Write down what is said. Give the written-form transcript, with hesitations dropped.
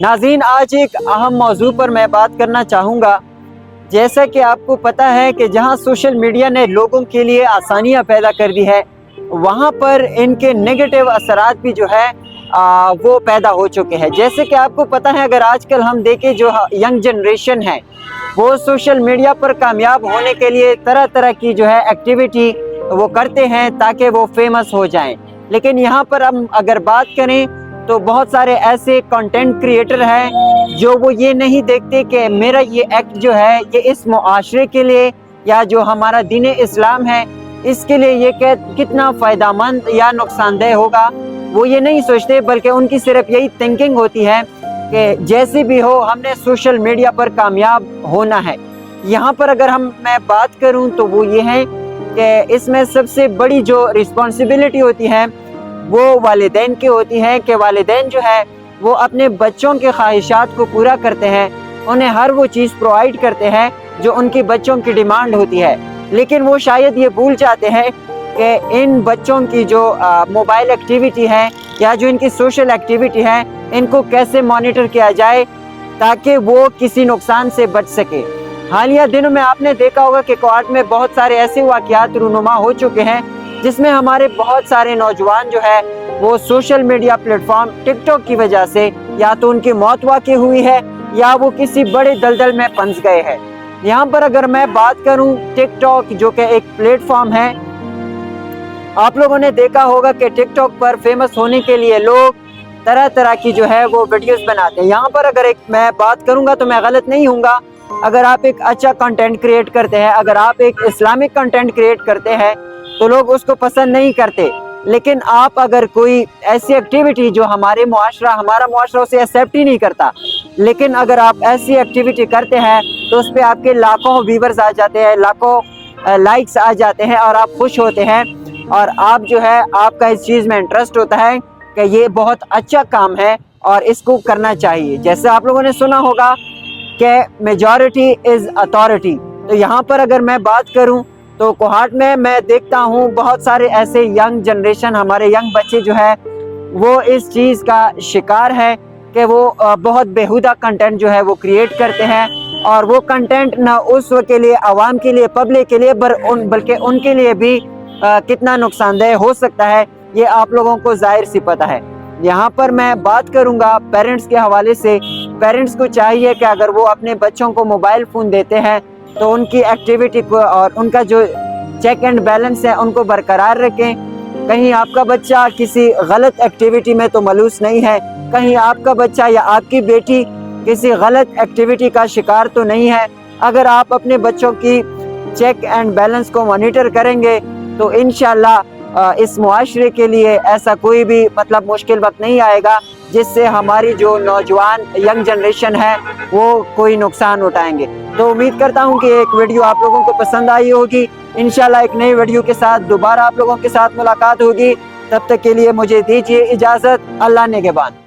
नाज़रीन, आज एक अहम मौजू पर मैं बात करना चाहूँगा। जैसा कि आपको पता है कि जहाँ सोशल मीडिया ने लोगों के लिए आसानियाँ पैदा कर दी है, वहाँ पर इनके नेगेटिव असरात भी जो है वो पैदा हो चुके हैं। जैसे कि आपको पता है, अगर आजकल हम देखें जो यंग जनरेशन है वो सोशल मीडिया पर कामयाब होने के लिए तरह तरह की जो है एक्टिविटी वो करते हैं ताकि वो फेमस हो जाएं। लेकिन यहाँ पर हम अगर बात करें तो बहुत सारे ऐसे कंटेंट क्रिएटर हैं जो वो ये नहीं देखते कि मेरा ये एक्ट जो है ये इस मुआशरे के लिए या जो हमारा दीन इस्लाम है इसके लिए ये कितना फ़ायदेमंद या नुकसानदेह होगा, वो ये नहीं सोचते, बल्कि उनकी सिर्फ यही थिंकिंग होती है कि जैसे भी हो हमने सोशल मीडिया पर कामयाब होना है। यहाँ पर अगर मैं बात करूँ तो वो ये है कि इसमें सबसे बड़ी जो रिस्पॉन्सिबिलिटी होती है वो वालिदैन की होती है कि वालिदैन जो है वो अपने बच्चों के ख्वाहिशात को पूरा करते हैं, उन्हें हर वो चीज़ प्रोवाइड करते हैं जो उनकी बच्चों की डिमांड होती है। लेकिन वो शायद ये भूल जाते हैं कि इन बच्चों की जो मोबाइल एक्टिविटी है या जो इनकी सोशल एक्टिविटी है इनको कैसे मॉनिटर किया जाए ताकि वो किसी नुकसान से बच सके। हालिया दिनों में आपने देखा होगा कि कोर्ट में बहुत सारे ऐसे वाक़यात रूनुमा हो चुके हैं जिसमें हमारे बहुत सारे नौजवान जो है वो सोशल मीडिया प्लेटफॉर्म टिकटॉक की वजह से या तो उनकी मौत वाक़ई हुई है या वो किसी बड़े दलदल में फंस गए हैं। यहाँ पर अगर मैं बात करूँ, टिकटॉक जो कि एक प्लेटफॉर्म है, आप लोगों ने देखा होगा कि टिकटॉक पर फेमस होने के लिए लोग तरह तरह की जो है वो वीडियोस बनाते हैं। यहाँ पर अगर मैं बात करूँगा तो मैं गलत नहीं हूँगा। अगर आप एक अच्छा कंटेंट क्रिएट करते हैं, अगर आप एक इस्लामिक कंटेंट क्रिएट करते हैं तो लोग उसको पसंद नहीं करते। लेकिन आप अगर कोई ऐसी एक्टिविटी जो हमारा मुआशरा उसे एक्सेप्ट ही नहीं करता, लेकिन अगर आप ऐसी एक्टिविटी करते हैं तो उस पर आपके लाखों व्यूवर्स आ जाते हैं, लाखों लाइक्स आ जाते हैं और आप खुश होते हैं और आप जो है आपका इस चीज़ में इंटरेस्ट होता है कि ये बहुत अच्छा काम है और इसको करना चाहिए। जैसे आप लोगों ने सुना होगा कि मेजॉरिटी इज़ अथॉरिटी। तो यहाँ पर अगर मैं बात करूँ तो कोहाट में मैं देखता हूँ बहुत सारे ऐसे यंग जनरेशन, हमारे यंग बच्चे जो है वो इस चीज़ का शिकार है कि वो बहुत बेहुदा कंटेंट जो है वो क्रिएट करते हैं और वो कंटेंट ना उस के लिए, आवाम के लिए, पब्लिक के लिए, बल्कि उनके लिए भी कितना नुकसानदेह हो सकता है ये आप लोगों को जाहिर सी पता है। यहाँ पर मैं बात करूँगा पेरेंट्स के हवाले से। पेरेंट्स को चाहिए कि अगर वो अपने बच्चों को मोबाइल फ़ोन देते हैं तो उनकी एक्टिविटी को और उनका जो चेक एंड बैलेंस है उनको बरकरार रखें। कहीं आपका बच्चा किसी गलत एक्टिविटी में तो मलूस नहीं है, कहीं आपका बच्चा या आपकी बेटी किसी गलत एक्टिविटी का शिकार तो नहीं है। अगर आप अपने बच्चों की चेक एंड बैलेंस को मॉनिटर करेंगे तो इंशाल्लाह इस मुआशरे के लिए ऐसा कोई भी मुश्किल वक्त नहीं आएगा जिससे हमारी जो नौजवान यंग जनरेशन है वो कोई नुकसान उठाएंगे। तो उम्मीद करता हूँ कि एक वीडियो आप लोगों को पसंद आई होगी। इंशाल्लाह एक नई वीडियो के साथ दोबारा आप लोगों के साथ मुलाकात होगी। तब तक के लिए मुझे दीजिए इजाज़त। अल्लाह निगहबान।